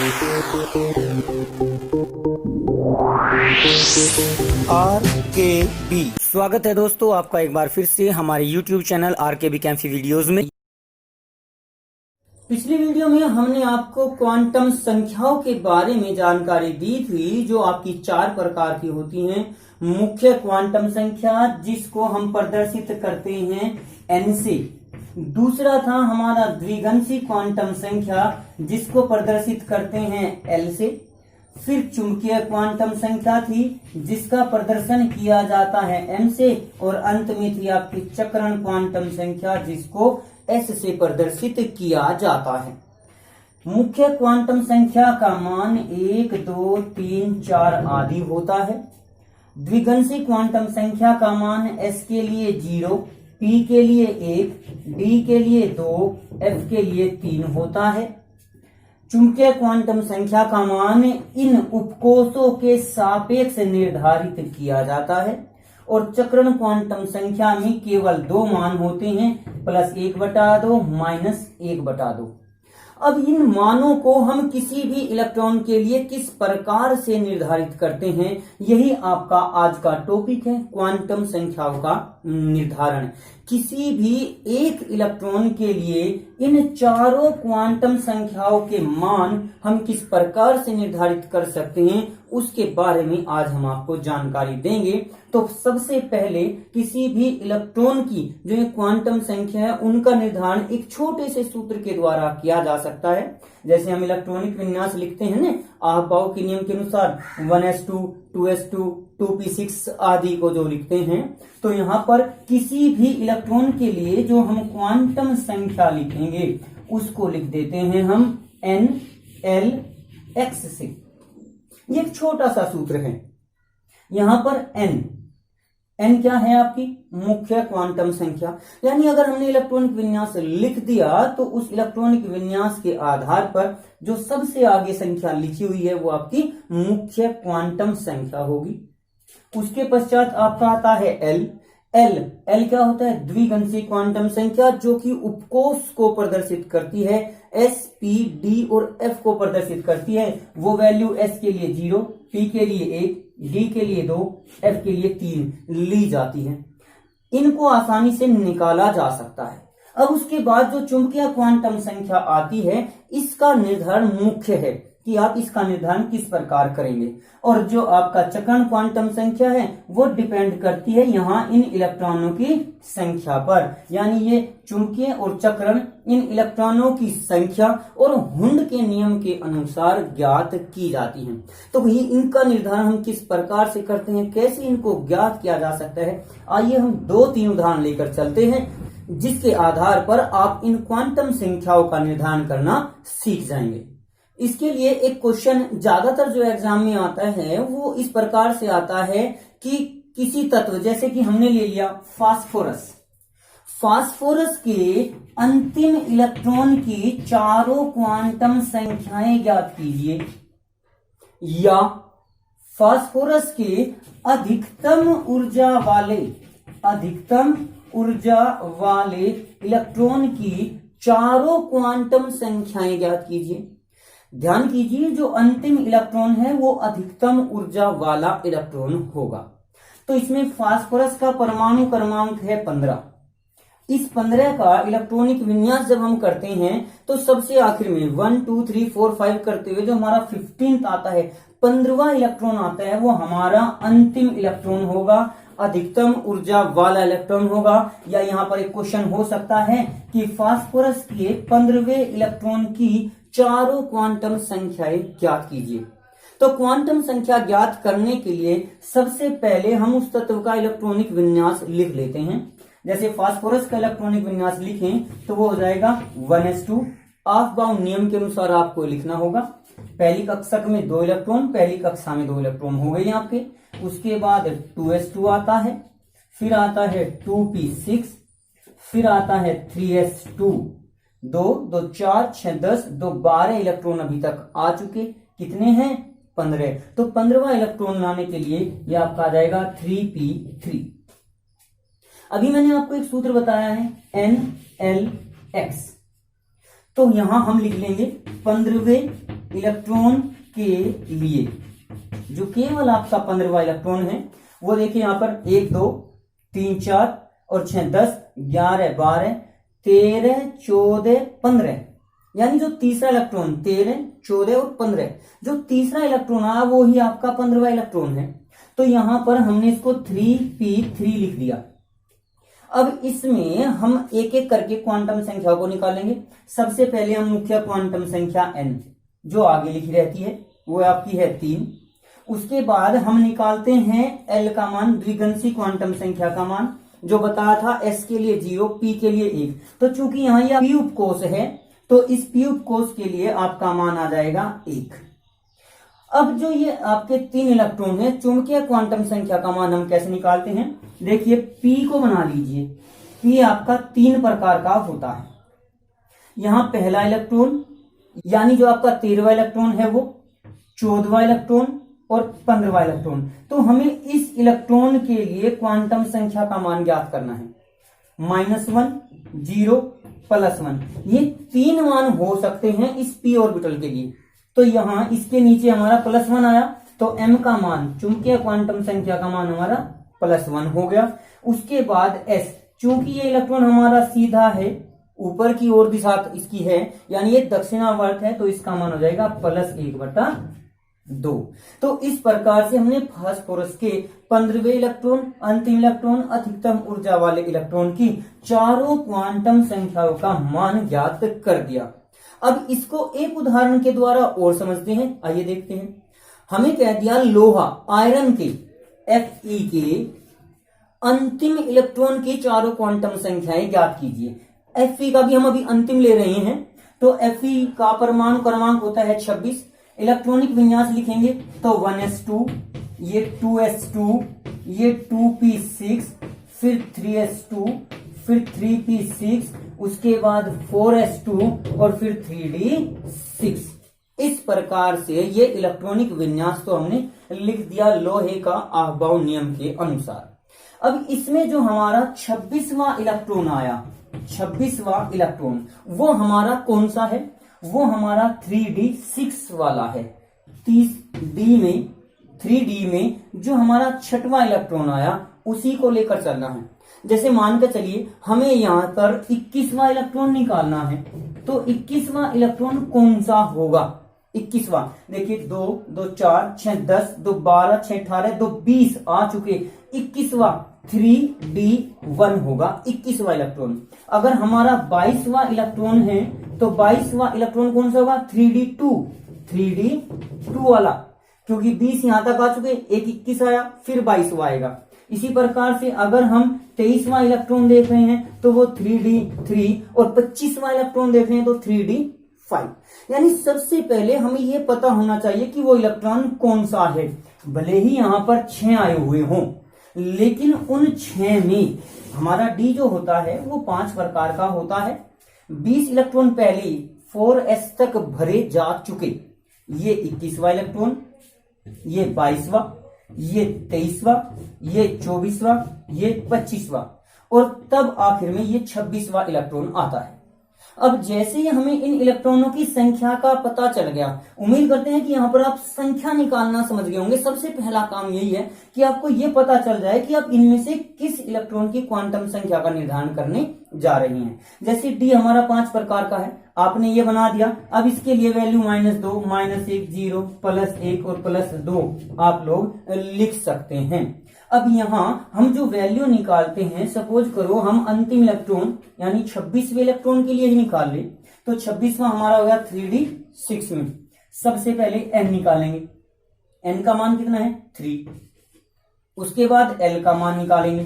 RKB स्वागत है दोस्तों आपका एक बार फिर से हमारे YouTube चैनल RKB कैंफी वीडियोस में। पिछली वीडियो में हमने आपको क्वांटम संख्याओं के बारे में जानकारी दी थी, जो आपकी 4 प्रकार की होती हैं। मुख्य क्वांटम संख्या जिसको हम प्रदर्शित करते हैं n से। दूसरा था हमारा द्विघंसी क्वांटम संख्या जिसको प्रदर्शित करते हैं l से। फिर चुंबकीय क्वांटम संख्या थी जिसका प्रदर्शन किया जाता है m से। और अंत में थी आपकी चक्रण क्वांटम संख्या जिसको s से प्रदर्शित किया जाता है। मुख्य क्वांटम संख्या का मान 1, 2, 3, 4 आदि होता है। द्विघंसी क्वांटम संख्या का मान s के लिए 0, p के लिए 1, d के लिए 2, f के लिए 3 होता है। चुंबकीय क्वांटम संख्या का मान इन उपकोषों के सापेक्ष निर्धारित किया जाता है। और चक्रण क्वांटम संख्या में केवल 2 मान होते हैं, +1/2 -1/2। अब इन मानों को हम किसी भी इलेक्ट्रॉन के लिए किस प्रकार से निर्धारित करते हैं, यही आपका आज का टॉपिक है, क्वांटम संख्याओं का निर्धारण। किसी भी एक इलेक्ट्रॉन के लिए इन चारों क्वांटम संख्याओं के मान हम किस प्रकार से निर्धारित कर सकते हैं, उसके बारे में आज हम आपको जानकारी देंगे। तो सबसे पहले किसी भी इलेक्ट्रॉन की जो क्वांटम संख्या है उनका निर्धारण एक छोटे से सूत्र के द्वारा किया जा सकता है। जैसे हम इलेक्ट्रॉनिक विन्यास लिखते हैं ना, आहपाव के नियम के अनुसार 1s2, 2s2, 2p6 आदि को जो लिखते हैं, तो यहाँ पर किसी भी इलेक्ट्रॉन के लिए जो हम क्वांटम संख्या लिखेंगे उसको लिख देते हैं हम n l x से। ये एक छोटा सा सूत्र है। यहां पर n क्या है आपकी मुख्य क्वांटम संख्या, यानी अगर हमने इलेक्ट्रॉनिक विन्यास लिख दिया तो उस इलेक्ट्रॉनिक विन्यास के आधार पर जो सबसे आगे संख्या लिखी हुई है वो आपकी मुख्य क्वांटम संख्या होगी। उसके पश्चात आपका आता है l क्या होता है, द्विघंसी क्वांटम संख्या जो कि उपकोष को प्रदर्शित करती है, s, p, d और f को प्रदर्शित करती है। वो वैल्यू s के लिए 0, p के लिए 1, d के लिए 2, f के लिए 3 ली जाती है। इनको आसानी से निकाला जा सकता है। अब उसके बाद जो चुंबकीय क्वांटम संख्या आती है, इसका निर्धारण मुख्य है कि आप इसका निर्धारण किस प्रकार करेंगे। और जो आपका चक्रण क्वांटम संख्या है वो डिपेंड करती है यहाँ इन इलेक्ट्रॉनों की संख्या पर, यानी ये चुंबकीय और चक्रण इन इलेक्ट्रॉनों की संख्या और हुंड के नियम के अनुसार ज्ञात की जाती हैं। तो भाई इनका निर्धारण हम किस प्रकार से करते हैं, कैसे इनको ज्ञात किया जा सकता है, आइए हम 2-3 उदाहरण लेकर चलते हैं, जिसके आधार पर आप इन क्वांटम संख्याओं का निर्धारण करना सीख जाएंगे। इसके लिए एक क्वेश्चन ज्यादातर जो एग्जाम में आता है वो इस प्रकार से आता है कि किसी तत्व, जैसे कि हमने ले लिया फास्फोरस के अंतिम इलेक्ट्रॉन की चारों क्वांटम संख्याएं ज्ञात कीजिए, या फास्फोरस के अधिकतम ऊर्जा वाले इलेक्ट्रॉन की चारों क्वांटम संख्याएं ज्ञात कीजिए। ध्यान कीजिए, जो अंतिम इलेक्ट्रॉन है वो अधिकतम ऊर्जा वाला इलेक्ट्रॉन होगा। तो इसमें फास्फोरस का परमाणु क्रमांक है 15। इस 15 का इलेक्ट्रॉनिक विन्यास जब हम करते हैं तो सबसे आखिर में 1, 2, 3, 4, 5 करते हुए जो हमारा 15th आता है, 15वां इलेक्ट्रॉन आता है, वो हमारा अंतिम इलेक्ट्रॉन होगा, अधिकतम ऊर्जा वाला इलेक्ट्रॉन होगा। या यहाँ पर एक क्वेश्चन हो सकता है कि फास्फोरस के 15वें इलेक्ट्रॉन की चारों क्वांटम संख्याएं ज्ञात कीजिए। तो क्वांटम संख्या ज्ञात करने के लिए सबसे पहले हम उस तत्व का इलेक्ट्रॉनिक विन्यास लिख लेते हैं। जैसे फास्फोरस का इलेक्ट्रॉनिक विन्यास लिखें तो वो हो जाएगा 1s2। आहपाव नियम के अनुसार आपको लिखना होगा। पहली कक्षा में 2 इलेक्ट्रॉन, पहली कक्षा में 2 इलेक्ट्रॉन हो गए आपके। उसके बाद 2s2 आता है, फिर आता है 2p6, फिर आता है 3s2, 2, 2, 4, 6, 10, 2, 12 इलेक्ट्रॉन अभी तक आ चुके। कितने हैं? 15। तो 15वां इलेक्ट्रॉन लाने के लिए यह आपका आ जाएगा 3p3। अभी मैंने आपको एक सूत्र बताया है NLX, तो यहां हम लिख लेंगे 15वें इलेक्ट्रॉन के लिए जो केवल आपका 15वां इलेक्ट्रॉन है वो देखिए यहाँ पर 1 2 3 4 और 6 10 11 12 13 14 15, यानी जो तीसरा इलेक्ट्रॉन 13 14 और 15, जो तीसरा इलेक्ट्रॉन आया वो ही आपका 15वां इलेक्ट्रॉन है। तो यहां पर हमने इसको 3p3 लिख दिया। अब इसमें हम एक एक करके क्वांटम संख्याओं को निकालेंगे। सबसे पहले हम मुख्य क्वांटम संख्या n जो आगे लिखी रहती है वो आपकी है 3। उसके बाद हम निकालते हैं l का मान, द्विगंशी क्वांटम संख्या का मान, जो बताया था s के लिए 0, p के लिए 1। तो चूंकि यहाँ यह p उपकोष है तो इस p उपकोष के लिए आपका मान आ जाएगा 1। अब जो ये आपके 3 इलेक्ट्रॉन है, चुंबकीय क्वांटम संख्या का मान हम कैसे निकालते हैं? देखिए p को बना लीजिए। p आपका 3 प्रकार का होता है। यहां पहला इलेक्ट्रॉन यानी जो आपका 13वां इलेक्ट्रॉन है वो, 14वां इलेक्ट्रॉन और 15वां इलेक्ट्रॉन। तो हमें इस इलेक्ट्रॉन के लिए क्वांटम संख्या का मान ज्ञात करना है। -1 0 +1, ये 3 मान हो सकते हैं इस p ऑर्बिटल के लिए। तो यहां इसके नीचे हमारा +1 आया तो m का मान, चुंबकीय क्वांटम संख्या का मान हमारा +1 हो गया। उसके बाद s, चूंकि ये इलेक्ट्रॉन हमारा सीधा है, ऊपर की ओर दिशा इसकी है, यानी ये दक्षिणावर्त है, तो इसका मान हो जाएगा +1/2। तो इस प्रकार से हमने फास्फोरस के 15वें इलेक्ट्रॉन, अंतिम इलेक्ट्रॉन, अधिकतम ऊर्जा वाले इलेक्ट्रॉन की चारों क्वांटम संख्याओं का मान ज्ञात कर दिया। अब इसको एक उदाहरण के द्वारा और समझते हैं। आइए देखते हैं। हमें कह दिया लोहा, आयरन के Fe के अंतिम इलेक्ट्रॉन की चारों क्वांटम संख्याएं ज्ञात कीजिए। Fe का भी हम अभी अंतिम ले रहे हैं। तो Fe का परमाणु क्रमांक होता है 26। इलेक्ट्रॉनिक विन्यास लिखेंगे तो 1s2, ये 2s2, ये 2p6, फिर 3s2, फिर 3p6, उसके बाद 4s2 और फिर 3d6। इस प्रकार से ये इलेक्ट्रॉनिक विन्यास तो हमने लिख दिया लोहे का आहबाउ नियम के अनुसार। अब इसमें जो हमारा 26वां इलेक्ट्रॉन आया, 26वां इलेक्ट्रॉन वो हमारा कौन सा है? वो हमारा 3d6 वाला है। 3d में जो हमारा 6वां इलेक्ट्रॉन आया उसी को लेकर चलना है। जैसे मानकर चलिए हमें यहां पर 21वां इलेक्ट्रॉन निकालना है, तो 21वां इलेक्ट्रॉन कौन सा होगा? 21वां देखिए 2 2 4 6 10 2 12 6 18 2 20 आ चुके। 21वां 3d1 होगा 21वां इलेक्ट्रॉन। अगर हमारा 22वां इलेक्ट्रॉन है तो 22वां इलेक्ट्रॉन कौन सा होगा? 3d2 वाला, क्योंकि 20 यहां तक आ चुके, एक 21 आया फिर 22वां आएगा। इसी प्रकार से अगर हम 23वां इलेक्ट्रॉन देख रहे हैं तो वो 3d3 और 25वां इलेक्ट्रॉन देख रहे हैं तो 3d5। यानी सबसे पहले हमें यह पता होना चाहिए कि वो इलेक्ट्रॉन कौन सा है। भले ही यहां पर 6 आए हुए हों, लेकिन उन 6 में हमारा d जो होता है वो 5 प्रकार का होता है। 20 इलेक्ट्रॉन पहले 4s तक भरे जा चुके। ये 21वां इलेक्ट्रॉन, ये 22वां, ये 23वां, ये 24वां, ये 25वां और तब आखिर में ये 26वां इलेक्ट्रॉन आता है। अब जैसे ही हमें इन इलेक्ट्रॉनों की संख्या का पता चल गया, उम्मीद करते हैं कि यहाँ पर आप संख्या निकालना समझ गए होंगे। सबसे पहला काम यही है कि आपको ये पता चल जाए कि आप इनमें से किस इलेक्ट्रॉन की क्वांटम संख्या का निर्धारण करने जा रहे हैं। जैसे डी हमारा 5 प्रकार का है, आपने ये बना दिया। अब इसके लिए वैल्यू -2, -1, 0, +1 और +2 आप लोग लिख सकते हैं। अब यहां हम जो वैल्यू निकालते हैं, सपोज करो हम अंतिम इलेक्ट्रॉन यानी 26वें इलेक्ट्रॉन के लिए ही निकाल ले, तो 26वां हमारा हो गया 3d6 में। सबसे पहले n निकालेंगे। n का मान कितना है? 3। उसके बाद l का मान निकालेंगे।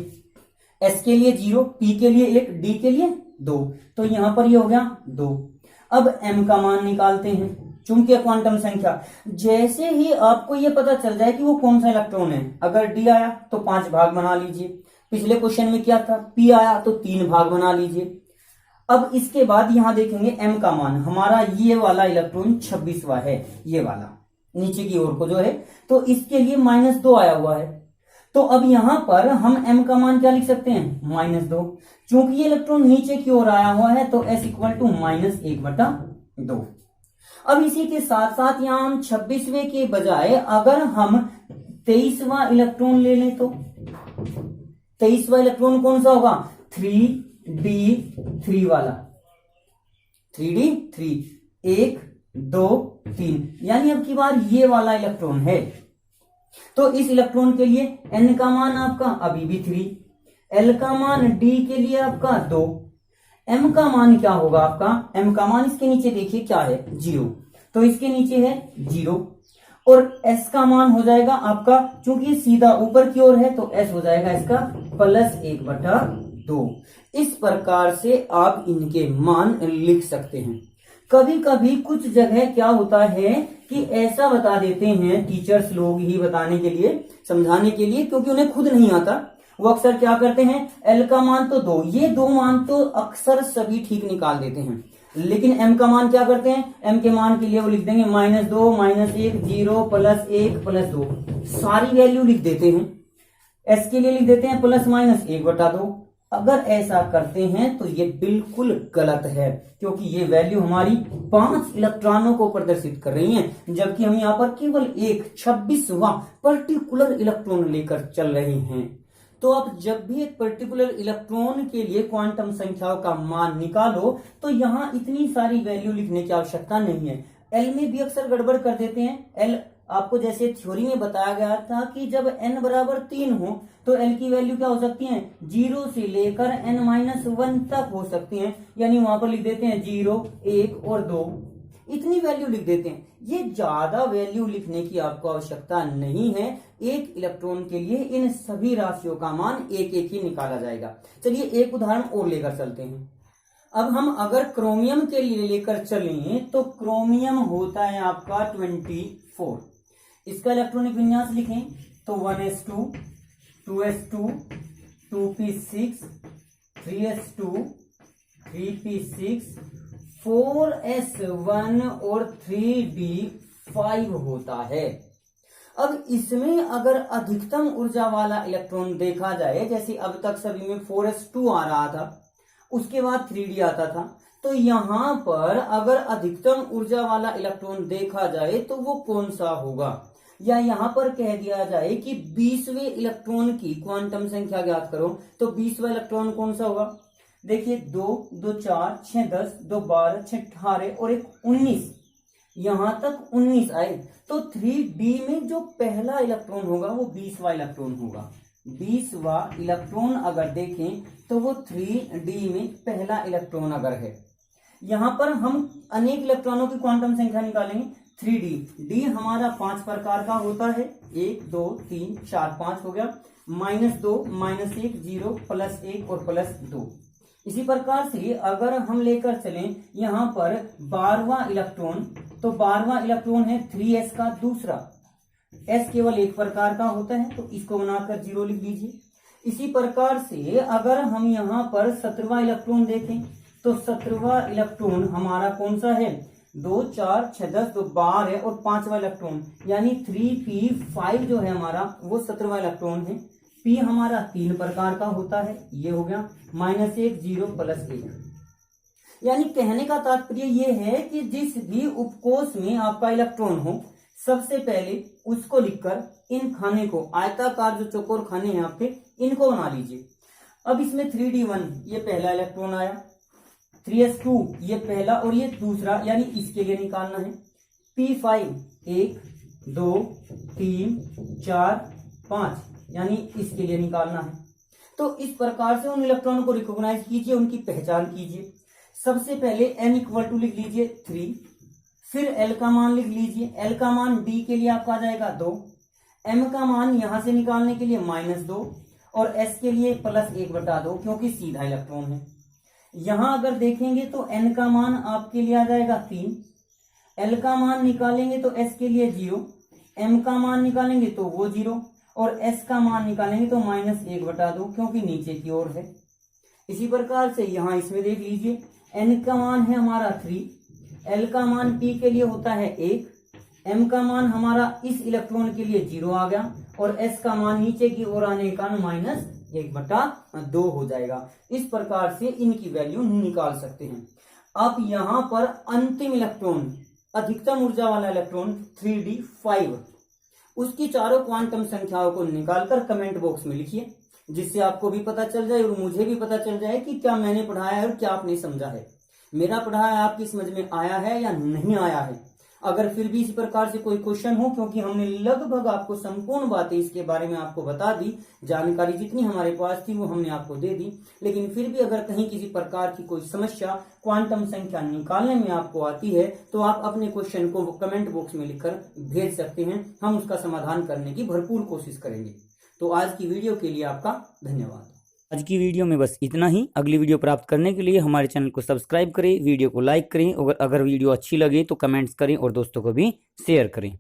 s के लिए 0, p के लिए 1, d के लिए 2, तो यहां पर ये हो गया 2। अब m का मान निकालते हैं, चुंबकीय क्वांटम संख्या। जैसे ही आपको यह पता चल जाए कि वो कौन सा इलेक्ट्रॉन है, अगर डी आया तो 5 भाग बना लीजिए। पिछले क्वेश्चन में क्या था? पी आया तो 3 भाग बना लीजिए। अब इसके बाद यहां देखेंगे एम का मान। हमारा ये वाला इलेक्ट्रॉन 26वां है, ये वाला नीचे की ओर को जो है, तो इसके लिए -2 आया हुआ है। तो अब यहां पर हम m का मान क्या लिख सकते हैं? -2। चूंकि ये इलेक्ट्रॉन नीचे की ओर आया हुआ है तो s = -1/2। अब इसी के साथ साथ यहाँ हम 26वें के बजाय अगर हम 23वां इलेक्ट्रॉन ले लें तो 23वां इलेक्ट्रॉन कौन सा होगा? 3d3 वाला, 3d3, 1 2 3, यानी अब की बार ये वाला इलेक्ट्रॉन है। तो इस इलेक्ट्रॉन के लिए n का मान आपका अभी भी 3, l का मान d के लिए आपका 2, m का मान क्या होगा आपका? m का मान इसके नीचे देखिए क्या है? 0, तो इसके नीचे है 0, और s का मान हो जाएगा आपका, चूंकि सीधा ऊपर की ओर है तो s हो जाएगा इसका +1/2। इस प्रकार से आप इनके मान लिख सकते हैं। कभी कभी कुछ जगह क्या होता है कि ऐसा बता देते हैं टीचर्स लोग ही बताने के लिए, समझाने के लिए, क्योंकि उन्हें खुद नहीं आता, वो अक्सर क्या करते हैं, एल का मान तो 2, ये 2 मान तो अक्सर सभी ठीक निकाल देते हैं, लेकिन एम का मान क्या करते हैं, एम के मान के लिए वो लिख देंगे -2 -1 0 +1 +2, सारी वैल्यू लिख देते हैं। एस के लिए लिख देते हैं ±1/2। अगर ऐसा करते हैं तो ये बिल्कुल गलत है, क्योंकि ये वैल्यू हमारी 5 इलेक्ट्रॉनों को प्रदर्शित कर रही है, जबकि हम यहाँ पर केवल एक 26वां पर्टिकुलर इलेक्ट्रॉन लेकर चल रहे हैं। तो आप जब भी एक पर्टिकुलर इलेक्ट्रॉन के लिए क्वांटम संख्याओं का मान निकालो तो यहाँ इतनी सारी वैल्यू लिखने की आवश्यकता नहीं है। एल में भी अक्सर गड़बड़ कर देते हैं। एल आपको जैसे थ्योरी में बताया गया था कि जब n बराबर 3 हो तो l की वैल्यू क्या हो सकती है, 0 से लेकर n-1 तक हो सकती है, यानी वहां पर लिख देते हैं 0 1 और 2, इतनी वैल्यू लिख देते हैं। ये ज्यादा वैल्यू लिखने की आपको आवश्यकता नहीं है। एक इलेक्ट्रॉन के लिए इन सभी राशियों का मान एक एक ही निकाला जाएगा। चलिए एक उदाहरण और लेकर चलते हैं। अब हम अगर क्रोमियम के लिए लेकर चलें तो क्रोमियम होता है आपका 24। इसका इलेक्ट्रॉनिक विन्यास लिखें तो 1s2 2s2 2p6 3s2 3p6 4s1 और 3d5 होता है। अब इसमें अगर अधिकतम ऊर्जा वाला इलेक्ट्रॉन देखा जाए, जैसे अब तक सभी में 4s2 आ रहा था, उसके बाद 3d आता था, तो यहां पर अगर अधिकतम ऊर्जा वाला इलेक्ट्रॉन देखा जाए तो वो कौन सा होगा, या यहां पर कह दिया जाए कि 20वें इलेक्ट्रॉन की क्वांटम संख्या ज्ञात करो, तो 20वां इलेक्ट्रॉन कौन सा होगा? देखिए 2 2 4 6 10 2 12 6 18 और 1 19, यहां तक 19 आए, तो 3d में जो पहला इलेक्ट्रॉन होगा वो 20वां इलेक्ट्रॉन होगा। 20वां इलेक्ट्रॉन अगर देखें तो वो 3d में पहला इलेक्ट्रॉन अगर है। यहां पर हम अनेक इलेक्ट्रॉनों की क्वांटम संख्या निकालेंगे। 3d हमारा 5 प्रकार का होता है, 1 2 3 4 5 हो गया, -2 -1 0 +1 और +2। इसी प्रकार से अगर हम लेकर चलें यहां पर 12वां इलेक्ट्रॉन, तो 12वां इलेक्ट्रॉन है 3s का दूसरा, s केवल एक प्रकार का होता है तो इसको बनाकर 0 लिख लीजिए। इसी प्रकार से अगर हम यहाँ पर 17वां इलेक्ट्रॉन देखें तो 17वां इलेक्ट्रॉन हमारा कौन सा है, 2 4 6 10 2 12 है, और 5वां इलेक्ट्रॉन यानी 3p5 जो है हमारा वो 17वां इलेक्ट्रॉन है। p हमारा 3 प्रकार का होता है, ये हो गया -1 0 +1। यानी कहने का तात्पर्य ये है कि जिस भी उपकोष में आपका इलेक्ट्रॉन हो, सबसे पहले उसको लिखकर इन खाने को, आयताकार जो चौकोर खाने हैं आपके, इनको बना लीजिए। अब इसमें 3d1 ये पहला इलेक्ट्रॉन आया, 3s2 ये पहला और ये दूसरा, यानी इसके लिए निकालना है। p5 1 2 3 4 5, यानी इसके लिए निकालना है। तो इस प्रकार से उन इलेक्ट्रॉनों को रिकॉग्नाइज कीजिए, उनकी पहचान कीजिए। सबसे पहले n = लिख लीजिए 3, फिर l का मान लिख लीजिए। l का मान d के लिए आपका आ जाएगा 2, m का मान यहां से निकालने के लिए -2 और s के लिए +1/2, क्योंकि सीधा इलेक्ट्रॉन है। यहां अगर देखेंगे तो n का मान आपके लिए आ जाएगा 3, l का मान निकालेंगे तो s के लिए 0, m का मान निकालेंगे तो वो 0 और s का मान निकालेंगे तो -1/2, क्योंकि नीचे की ओर है। इसी प्रकार से यहां इसमें देख लीजिए, n का मान है हमारा 3, l का मान p के लिए होता है 1, m का मान हमारा इस इलेक्ट्रॉन के लिए 0 आ गया और s का मान नीचे की ओर आने के कारण -1/2 हो जाएगा। इस प्रकार से इनकी वैल्यू निकाल सकते हैं। आप यहाँ पर अंतिम इलेक्ट्रॉन अधिकतम ऊर्जा वाला इलेक्ट्रॉन 3d5, उसकी चारों क्वांटम संख्याओं को निकालकर कमेंट बॉक्स में लिखिए, जिससे आपको भी पता चल जाए और मुझे भी पता चल जाए कि क्या मैंने पढ़ाया है और क्या आपने समझा है। मेरा पढ़ाया आपकी समझ में आया है या नहीं आया है। अगर फिर भी इस प्रकार से कोई क्वेश्चन हो, क्योंकि हमने लगभग आपको संपूर्ण बातें इसके बारे में आपको बता दी, जानकारी जितनी हमारे पास थी वो हमने आपको दे दी, लेकिन फिर भी अगर कहीं किसी प्रकार की कोई समस्या क्वांटम संख्या निकालने में आपको आती है तो आप अपने क्वेश्चन को कमेंट बॉक्स में लिखकर भेज सकते हैं। हम उसका समाधान करने की भरपूर कोशिश करेंगे। तो आज की वीडियो के लिए आपका धन्यवाद। आज की वीडियो में बस इतना ही। अगली वीडियो प्राप्त करने के लिए हमारे चैनल को सब्सक्राइब करें, वीडियो को लाइक करें और अगर वीडियो अच्छी लगे तो कमेंट्स करें और दोस्तों को भी शेयर करें।